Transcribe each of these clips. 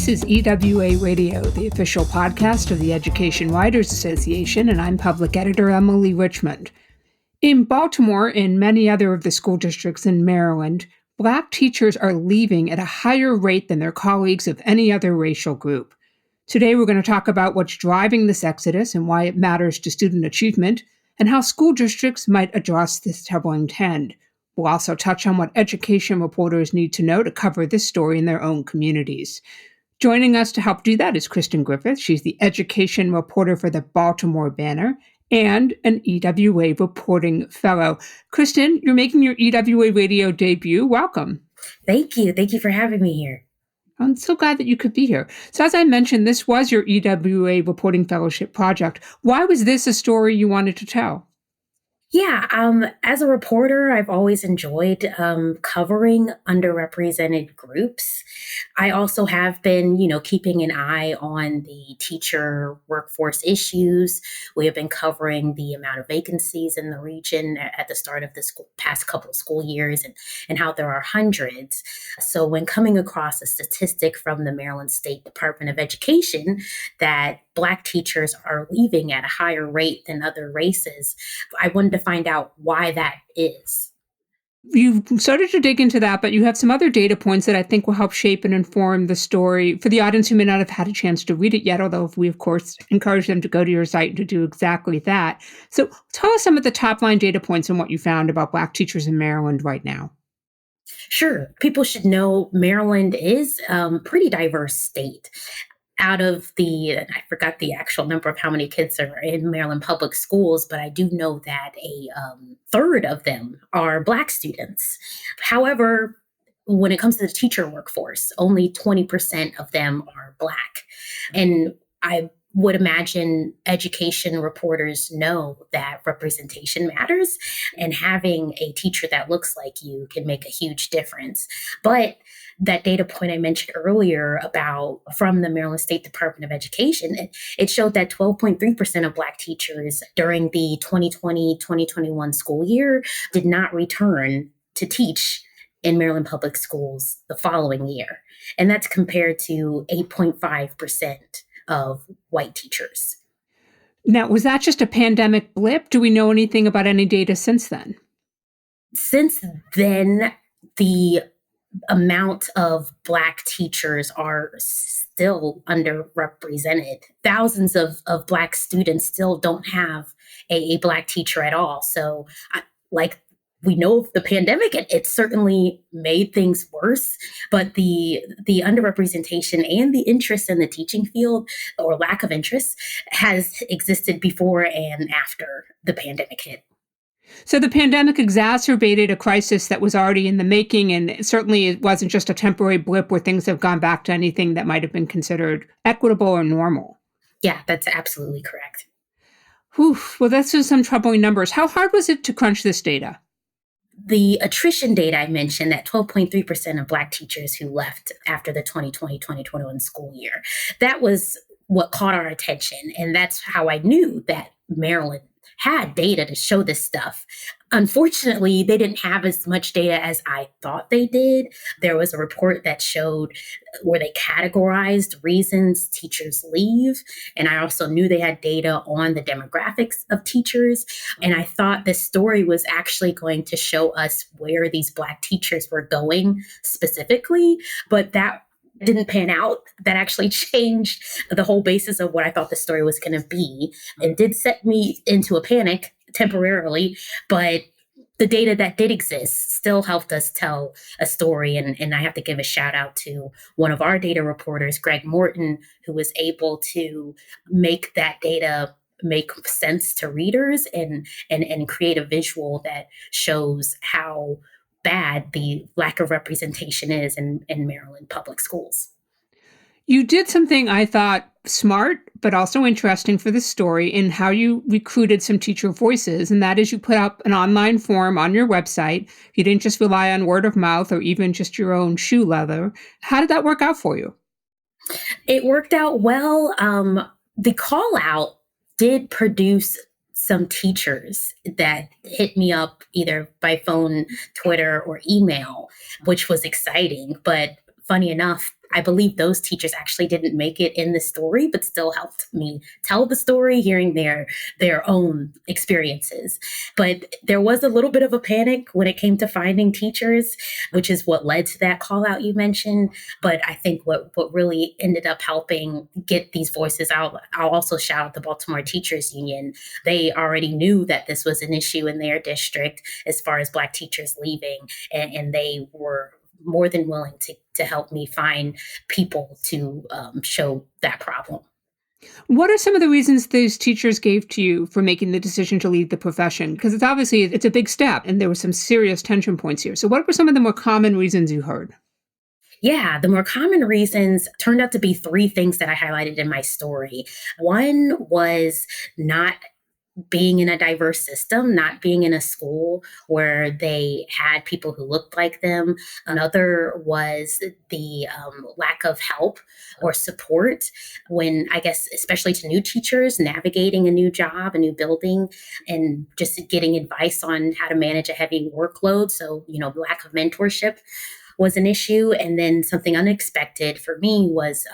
This is EWA Radio, the official podcast of the Education Writers Association, and I'm public editor Emily Richmond. In Baltimore and many other of the school districts in Maryland, Black teachers are leaving at a higher rate than their colleagues of any other racial group. Today we're going to talk about what's driving this exodus and why it matters to student achievement, and how school districts might address this troubling trend. We'll also touch on what education reporters need to know to cover this story in their own communities. Joining us to help do that is Kristen Griffith. She's the education reporter for the Baltimore Banner and an EWA reporting fellow. Kristen, you're making your EWA radio debut. Welcome. Thank you. Thank you for having me here. I'm so glad that you could be here. So as I mentioned, this was your EWA reporting fellowship project. Why was this a story you wanted to tell? Yeah, as a reporter, I've always enjoyed covering underrepresented groups. I also have been, keeping an eye on the teacher workforce issues. We have been covering the amount of vacancies in the region at the start of the past couple of school years and how there are hundreds. So when coming across a statistic from the Maryland State Department of Education that Black teachers are leaving at a higher rate than other races, I wanted to find out why that is. You've started to dig into that, but you have some other data points that I think will help shape and inform the story for the audience who may not have had a chance to read it yet, although we, of course, encourage them to go to your site and to do exactly that. So tell us some of the top line data points and what you found about Black teachers in Maryland right now. Sure. People should know Maryland is a pretty diverse state. Out of I forgot the actual number of how many kids are in Maryland public schools, but I do know that a third of them are Black students. However, when it comes to the teacher workforce, only 20% of them are Black. And I would imagine education reporters know that representation matters, and having a teacher that looks like you can make a huge difference. But that data point I mentioned earlier from the Maryland State Department of Education, it showed that 12.3% of Black teachers during the 2020-2021 school year did not return to teach in Maryland public schools the following year. And that's compared to 8.5% of white teachers. Now, was that just a pandemic blip? Do we know anything about any data since then? Since then, the amount of Black teachers are still underrepresented. Thousands of Black students still don't have a Black teacher at all. So we know the pandemic, it certainly made things worse, but the underrepresentation and the interest in the teaching field, or lack of interest, has existed before and after the pandemic hit. So the pandemic exacerbated a crisis that was already in the making, and certainly it wasn't just a temporary blip where things have gone back to anything that might have been considered equitable or normal. Yeah, that's absolutely correct. Whew. Well, that's just some troubling numbers. How hard was it to crunch this data? The attrition data I mentioned, that 12.3% of Black teachers who left after the 2020-2021 school year, that was what caught our attention. And that's how I knew that Maryland had data to show this stuff. Unfortunately, they didn't have as much data as I thought they did. There was a report that showed where they categorized reasons teachers leave. And I also knew they had data on the demographics of teachers. And I thought this story was actually going to show us where these Black teachers were going specifically, but that didn't pan out. That actually changed the whole basis of what I thought the story was going to be, and did set me into a panic temporarily. But the data that did exist still helped us tell a story. And I have to give a shout out to one of our data reporters, Greg Morton, who was able to make that data make sense to readers and create a visual that shows how bad the lack of representation is in Maryland public schools. You did something I thought smart, but also interesting for this story in how you recruited some teacher voices. And that is you put up an online form on your website. You didn't just rely on word of mouth or even just your own shoe leather. How did that work out for you? It worked out well. The call out did produce some teachers that hit me up either by phone, Twitter, or email, which was exciting. But funny enough, I believe those teachers actually didn't make it in the story, but still helped me tell the story, hearing their own experiences. But there was a little bit of a panic when it came to finding teachers, which is what led to that call out you mentioned. But I think what really ended up helping get these voices out, I'll also shout out the Baltimore Teachers Union. They already knew that this was an issue in their district as far as Black teachers leaving, and they were more than willing to help me find people to show that problem. What are some of the reasons these teachers gave to you for making the decision to leave the profession? Because it's a big step, and there were some serious tension points here. So, what were some of the more common reasons you heard? Yeah, the more common reasons turned out to be three things that I highlighted in my story. One was not being in a diverse system, not being in a school where they had people who looked like them. Another was the lack of help or support when, I guess, especially to new teachers navigating a new job, a new building, and just getting advice on how to manage a heavy workload. So, lack of mentorship was an issue. And then something unexpected for me was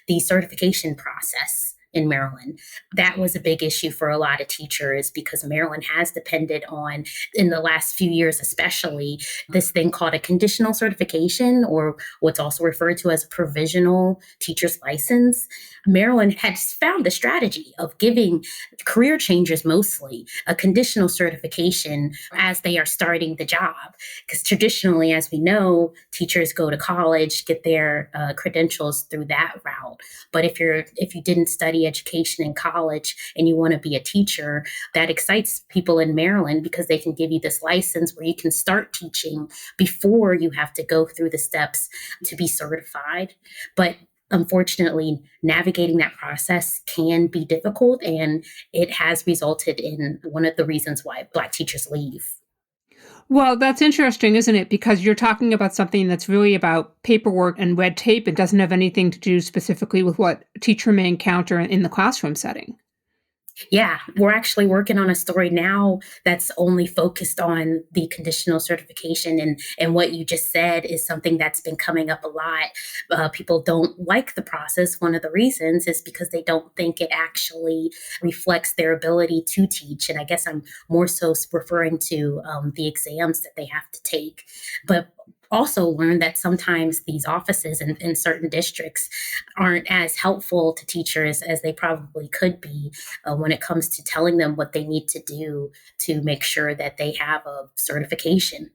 the certification process in Maryland. That was a big issue for a lot of teachers because Maryland has depended on, in the last few years especially, this thing called a conditional certification, or what's also referred to as provisional teacher's license. Maryland has found a strategy of giving career changers mostly a conditional certification as they are starting the job. Because traditionally, as we know, teachers go to college, get their credentials through that route. But if you didn't study education in college and you want to be a teacher, that excites people in Maryland because they can give you this license where you can start teaching before you have to go through the steps to be certified. But unfortunately, navigating that process can be difficult, and it has resulted in one of the reasons why Black teachers leave. Well, that's interesting, isn't it? Because you're talking about something that's really about paperwork and red tape. It doesn't have anything to do specifically with what a teacher may encounter in the classroom setting. Yeah, we're actually working on a story now that's only focused on the conditional certification, and what you just said is something that's been coming up a lot. People don't like the process. One of the reasons is because they don't think it actually reflects their ability to teach. And I guess I'm more so referring to the exams that they have to take. But also learned that sometimes these offices in certain districts aren't as helpful to teachers as they probably could be when it comes to telling them what they need to do to make sure that they have a certification.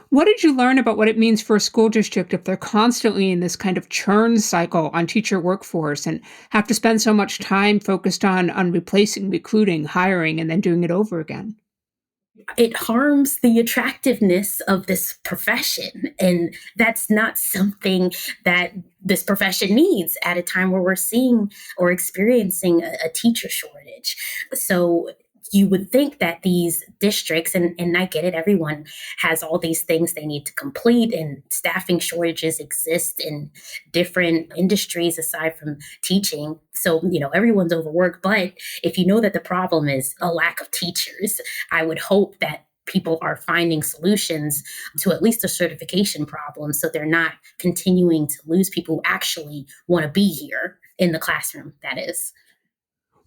What did you learn about what it means for a school district if they're constantly in this kind of churn cycle on teacher workforce and have to spend so much time focused on replacing, recruiting, hiring, and then doing it over again? It harms the attractiveness of this profession. And that's not something that this profession needs at a time where we're seeing or experiencing a teacher shortage. So you would think that these districts, and I get it, everyone has all these things they need to complete, and staffing shortages exist in different industries aside from teaching. So, everyone's overworked. But if you know that the problem is a lack of teachers, I would hope that people are finding solutions to at least a certification problem so they're not continuing to lose people who actually want to be here in the classroom, that is.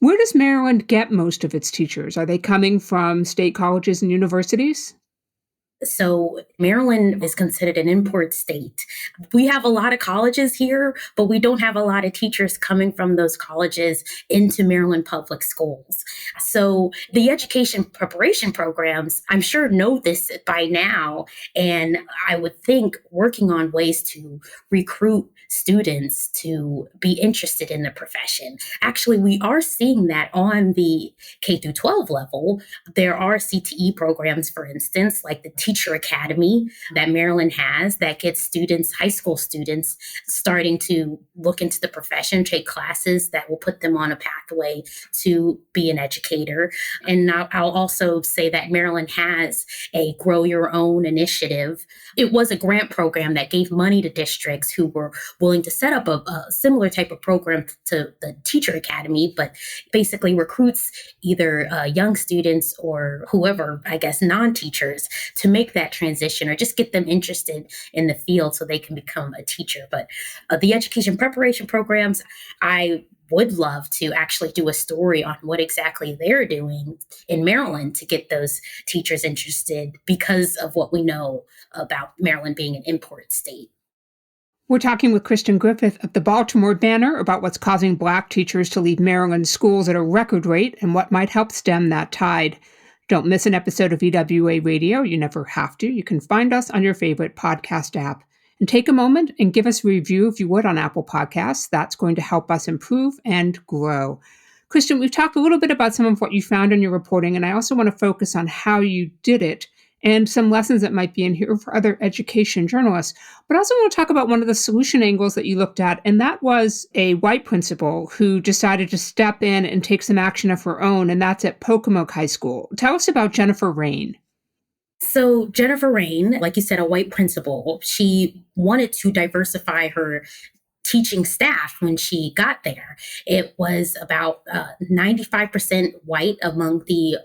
Where does Maryland get most of its teachers? Are they coming from state colleges and universities? So Maryland is considered an import state. We have a lot of colleges here, but we don't have a lot of teachers coming from those colleges into Maryland public schools. So the education preparation programs, I'm sure, know this by now. And I would think working on ways to recruit students to be interested in the profession. Actually, we are seeing that on the K through 12 level. There are CTE programs, for instance, like the Teacher Academy that Maryland has that gets students, high school students, starting to look into the profession, take classes that will put them on a pathway to be an educator. And I'll also say that Maryland has a Grow Your Own initiative. It was a grant program that gave money to districts who were willing to set up a similar type of program to the Teacher Academy, but basically recruits either young students or whoever, I guess, non-teachers to make make that transition or just get them interested in the field so they can become a teacher. But the education preparation programs, I would love to actually do a story on what exactly they're doing in Maryland to get those teachers interested because of what we know about Maryland being an import state. We're talking with Kristen Griffith of the Baltimore Banner about what's causing Black teachers to leave Maryland schools at a record rate and what might help stem that tide. Don't miss an episode of EWA Radio. You never have to. You can find us on your favorite podcast app. And take a moment and give us a review if you would on Apple Podcasts. That's going to help us improve and grow. Kristen, we've talked a little bit about some of what you found in your reporting, and I also want to focus on how you did it and some lessons that might be in here for other education journalists. But I also want to talk about one of the solution angles that you looked at, and that was a white principal who decided to step in and take some action of her own, and that's at Pocomoke High School. Tell us about Jennifer Rain. So Jennifer Rain, like you said, a white principal, she wanted to diversify her teaching staff when she got there. It was about 95% white among the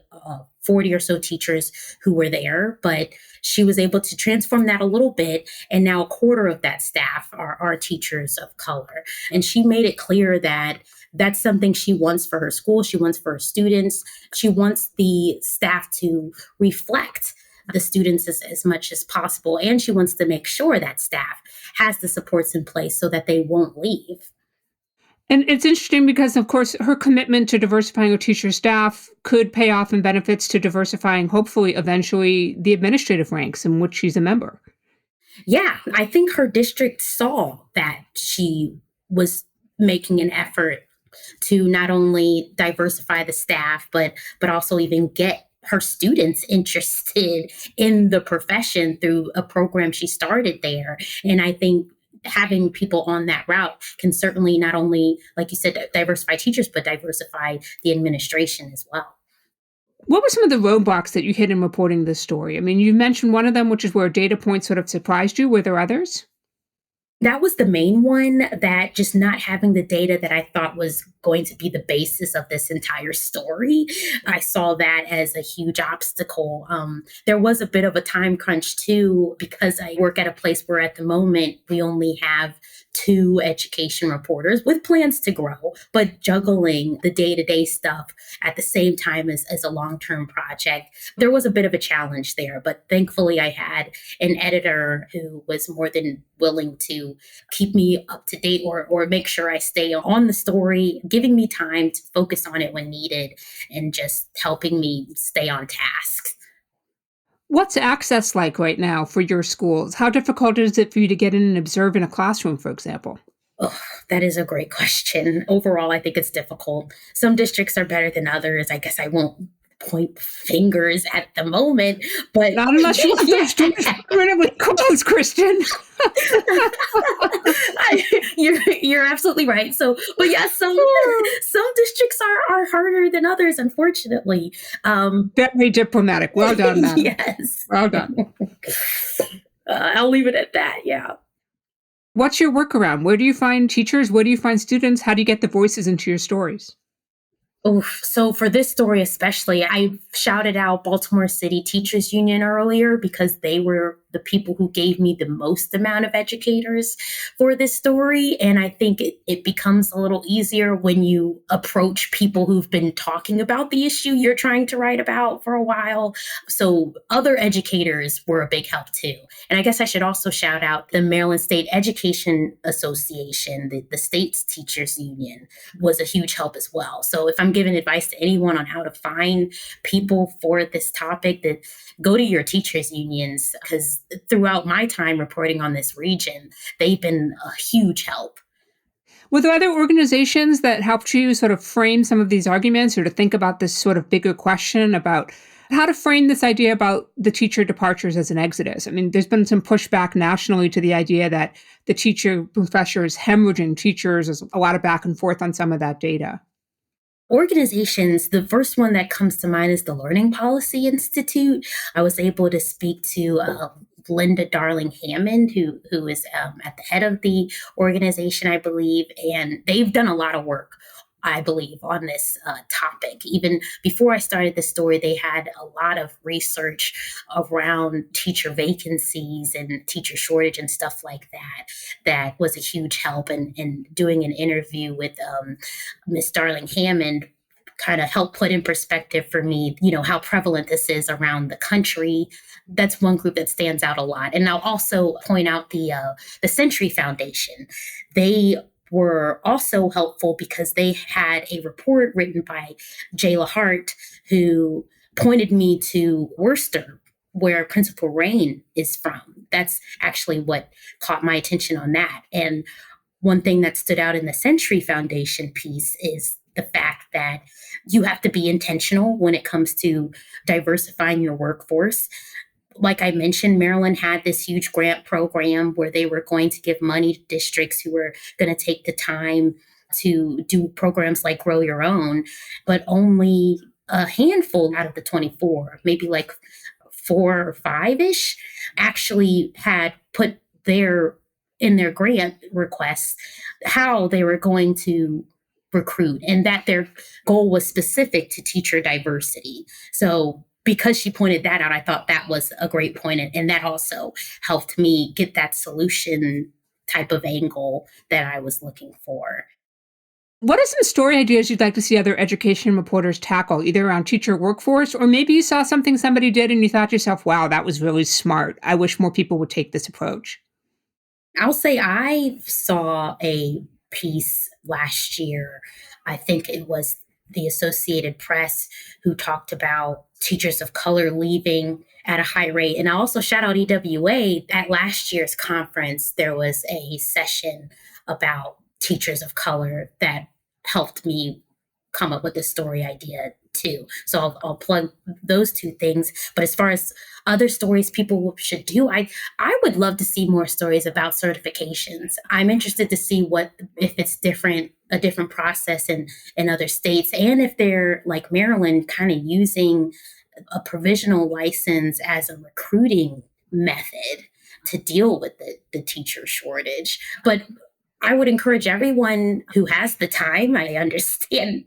40 or so teachers who were there, but she was able to transform that a little bit. And now a quarter of that staff are teachers of color. And she made it clear that that's something she wants for her school. She wants for her students. She wants the staff to reflect the students as much as possible. And she wants to make sure that staff has the supports in place so that they won't leave. And it's interesting because, of course, her commitment to diversifying her teacher staff could pay off in benefits to diversifying, hopefully, eventually, the administrative ranks in which she's a member. Yeah, I think her district saw that she was making an effort to not only diversify the staff, but also even get her students interested in the profession through a program she started there. And I think having people on that route can certainly not only, like you said, diversify teachers, but diversify the administration as well. What were some of the roadblocks that you hit in reporting this story? I mean, you mentioned one of them, which is where data points sort of surprised you. Were there others? That was the main one, that just not having the data that I thought was going to be the basis of this entire story. I saw that as a huge obstacle. There was a bit of a time crunch too, because I work at a place where at the moment we only have 2 education reporters with plans to grow, but juggling the day-to-day stuff at the same time as a long-term project. There was a bit of a challenge there, but thankfully I had an editor who was more than willing to keep me up to date or make sure I stay on the story, giving me time to focus on it when needed and just helping me stay on task. What's access like right now for your schools? How difficult is it for you to get in and observe in a classroom, for example? Oh, that is a great question. Overall, I think it's difficult. Some districts are better than others. I guess I won't point fingers at the moment, but not unless you want those doors permanently closed, Kristen. You're absolutely right. So, but yes, some districts are harder than others, unfortunately. Very diplomatic. Well done, madam. Yes. Well done. I'll leave it at that. Yeah. What's your workaround? Where do you find teachers? Where do you find students? How do you get the voices into your stories? Oh, so for this story especially, I shouted out Baltimore City Teachers Union earlier because they were the people who gave me the most amount of educators for this story. And I think it becomes a little easier when you approach people who've been talking about the issue you're trying to write about for a while. So other educators were a big help too. And I guess I should also shout out the Maryland State Education Association, the state's teachers union was a huge help as well. So if I'm giving advice to anyone on how to find people for this topic, that go to your teachers unions, because throughout my time reporting on this region, they've been a huge help. Were there other organizations that helped you sort of frame some of these arguments or to think about this sort of bigger question about how to frame this idea about the teacher departures as an exodus? I mean, there's been some pushback nationally to the idea that the teacher professor is hemorrhaging teachers. There's a lot of back and forth on some of that data. Organizations, the first one that comes to mind is the Learning Policy Institute. I was able to speak to Linda Darling Hammond, who is at the head of the organization, I believe, and they've done a lot of work I believe, on this topic. Even before I started the story, they had a lot of research around teacher vacancies and teacher shortage and stuff like that. That was a huge help. And doing an interview with Miss Darling Hammond kind of helped put in perspective for me, how prevalent this is around the country. That's one group that stands out a lot. And I'll also point out the Century Foundation. They were also helpful because they had a report written by Jayla Hart, who pointed me to Worcester, where Principal Rain is from. That's actually what caught my attention on that. And one thing that stood out in the Century Foundation piece is the fact that you have to be intentional when it comes to diversifying your workforce. Like I mentioned, Maryland had this huge grant program where they were going to give money to districts who were going to take the time to do programs like Grow Your Own, but only a handful out of the 24, maybe like 4 or 5-ish, actually had put in their grant requests how they were going to recruit and that their goal was specific to teacher diversity. So because she pointed that out, I thought that was a great point. And that also helped me get that solution type of angle that I was looking for. What are some story ideas you'd like to see other education reporters tackle, either around teacher workforce, or maybe you saw something somebody did and you thought to yourself, wow, that was really smart. I wish more people would take this approach? I'll say I saw a piece last year. I think it was the Associated Press who talked about teachers of color leaving at a high rate. And I also shout out EWA. At last year's conference, there was a session about teachers of color that helped me come up with the story idea too. So I'll plug those two things. But as far as other stories people should do, I would love to see more stories about certifications. I'm interested to see if it's a different process in other states, and if they're like Maryland, kind of using a provisional license as a recruiting method to deal with the teacher shortage. But I would encourage everyone who has the time. I understand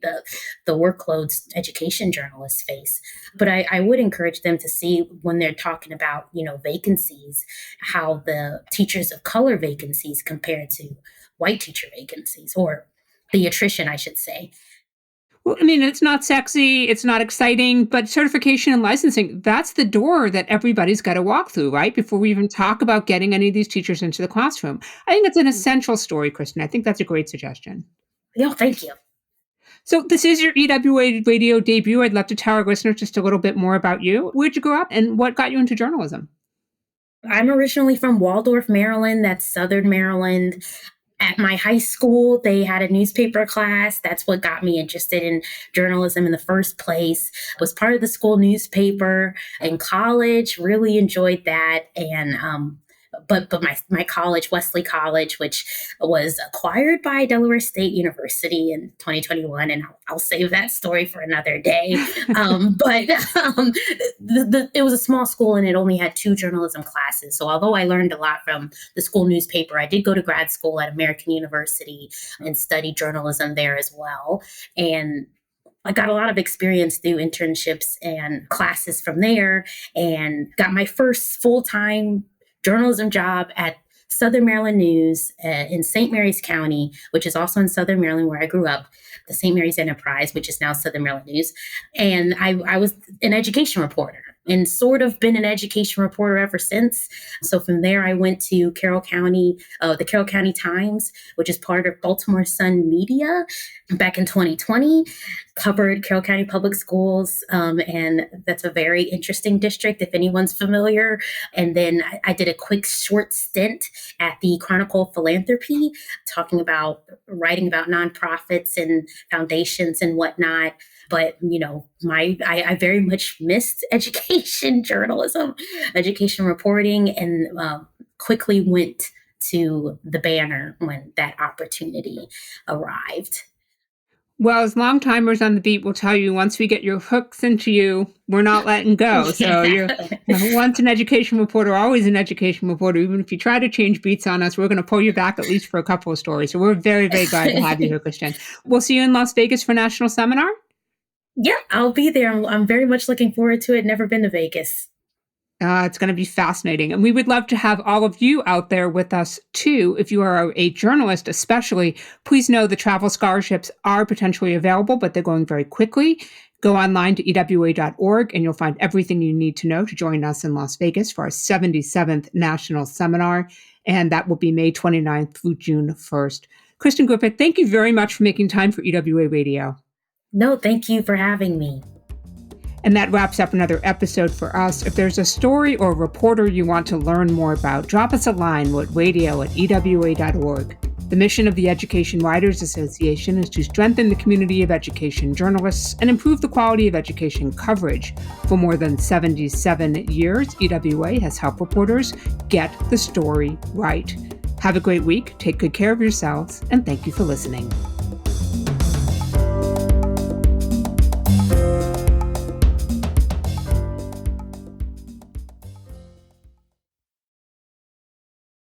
the workloads education journalists face, but I would encourage them to see when they're talking about, vacancies, how the teachers of color vacancies compare to white teacher vacancies, or the attrition, I should say. Well, I mean, it's not sexy, it's not exciting, but certification and licensing, that's the door that everybody's got to walk through, right? Before we even talk about getting any of these teachers into the classroom. I think it's an essential story, Kristen. I think that's a great suggestion. Yeah, thank you. So, this is your EWA radio debut. I'd love to tell our listeners just a little bit more about you. Where'd you grow up and what got you into journalism? I'm originally from Waldorf, Maryland. That's Southern Maryland. At my high school, they had a newspaper class. That's what got me interested in journalism in the first place. Was part of the school newspaper. In college, really enjoyed that. And but my college, Wesley College, which was acquired by Delaware State University in 2021, and I'll save that story for another day. But it was a small school, and it only had 2 journalism classes. So although I learned a lot from the school newspaper, I did go to grad school at American University and study journalism there as well. And I got a lot of experience through internships and classes from there, and got my first full-time journalism job at Southern Maryland News in St. Mary's County, which is also in Southern Maryland where I grew up, the St. Mary's Enterprise, which is now Southern Maryland News. And I was an education reporter and sort of been an education reporter ever since. So from there, I went to Carroll County, the Carroll County Times, which is part of Baltimore Sun Media, back in 2020, covered Carroll County Public Schools. And that's a very interesting district, if anyone's familiar. And then I did a quick short stint at the Chronicle of Philanthropy, writing about nonprofits and foundations and whatnot. But, I very much missed education journalism, education reporting, and quickly went to the Banner when that opportunity arrived. Well, as long timers on the beat will tell you, once we get your hooks into you, we're not letting go. So you're once an education reporter, always an education reporter. Even if you try to change beats on us, we're going to pull you back at least for a couple of stories. So we're very, very glad to have you here, Kristen. We'll see you in Las Vegas for National Seminar. Yeah, I'll be there. I'm very much looking forward to it. Never been to Vegas. It's going to be fascinating. And we would love to have all of you out there with us too. If you are a journalist, especially, please know the travel scholarships are potentially available, but they're going very quickly. Go online to ewa.org and you'll find everything you need to know to join us in Las Vegas for our 77th National Seminar. And that will be May 29th through June 1st. Kristen Griffith, thank you very much for making time for EWA Radio. No, thank you for having me. And that wraps up another episode for us. If there's a story or reporter you want to learn more about, drop us a line at radio@ewa.org. The mission of the Education Writers Association is to strengthen the community of education journalists and improve the quality of education coverage. For more than 77 years, EWA has helped reporters get the story right. Have a great week, take good care of yourselves, and thank you for listening.